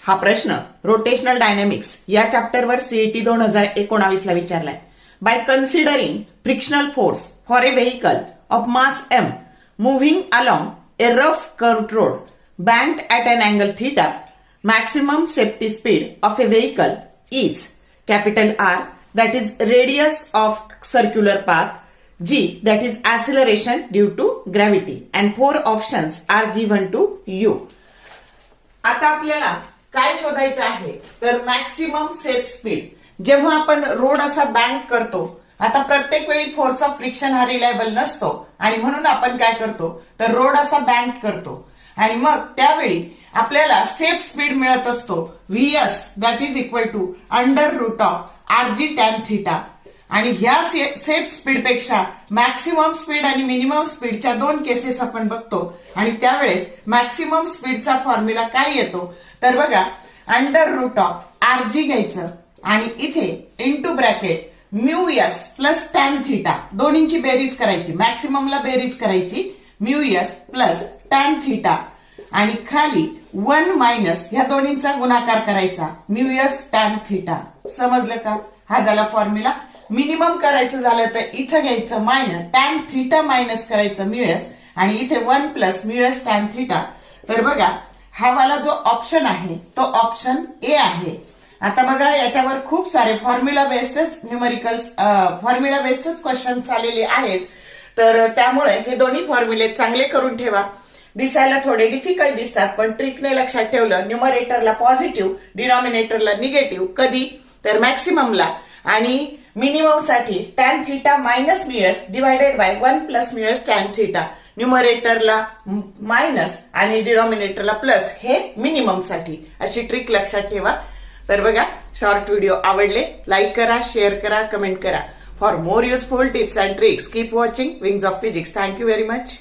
हा प्रश्न rotational dynamics या चॅप्टरवर सीईटी 2019 ला विचारलाय. By considering frictional force for a vehicle of mass m moving along a rough curved road banked at an angle theta, maximum safety speed of a vehicle is capital R, that is radius of circular path, G, that is acceleration due to gravity, and 4 options are given to you. आता आपल्याला काय शोधायचं आहे तर maximum safe speed. जेव्हा आपण road असा bank करतो, आता प्रत्येक वेळी फोर्स ऑफ फ्रिक्शन हा रिलायबल नसतो आणि म्हणून आपण काय करतो तर रोड असा बँक करतो आणि मग त्यावेळी आपल्याला सेफ स्पीड मिळत असतो V S that is equal to under root of R G tan theta. आणि ह्या सेफ स्पीड पेक्षा मॅक्सिमम स्पीड आणि मिनिमम स्पीडच्या 2 केसेस आपण बघतो आणि त्यावेळेस मॅक्सिमम स्पीडचा फॉर्म्युला काय येतो तर बघा अंडर रूट ऑफ आरजी घ्यायचं आणि इथे into bracket mu S plus tan theta दोन्हींची बेरीज करायची, मॅक्सिममला बेरीज करायची mu S plus tan theta आणि खाली 1 मायनस ह्या दोन्हींचा गुणाकार करायचा म्यू एस टॅन थिटा. समजलं का? हा झाला फॉर्म्युला. मिनिमम करायचं झालं तर इथं घ्यायचं मायनस टॅन थिटा मायनस करायचं म्यू एस आणि इथे 1 plus mu S tan theta. तर बघा हा वाला जो ऑप्शन आहे तो ऑप्शन ए आहे. आता बघा याच्यावर खूप सारे फॉर्म्युला बेस्डच न्यूमेरिकल्स फॉर्म्युला बेस्डच क्वेश्चन आलेले आहेत. तर त्यामुळे हे दोन्ही फॉर्म्युले चांगले करून ठेवा. दिसायला थोडे डिफिकल्ट दिसतात पण ट्रिकने लक्षात ठेवलं न्यूमरेटरला पॉझिटिव्ह डिनॉमिनेटरला निगेटिव्ह कधी तर मॅक्सिममला आणि मिनिमम साठी tan theta minus mu s divided by 1 plus mu S tan theta. न्यूमरेटरला मायनस आणि डिनॉमिनेटरला प्लस हे मिनिमम साठी. अशी ट्रिक लक्षात ठेवा. तर बघा शॉर्ट व्हिडिओ आवडले लाईक करा, शेअर करा, कमेंट करा. For more useful tips and tricks, keep watching Wings of Physics. Thank you very much.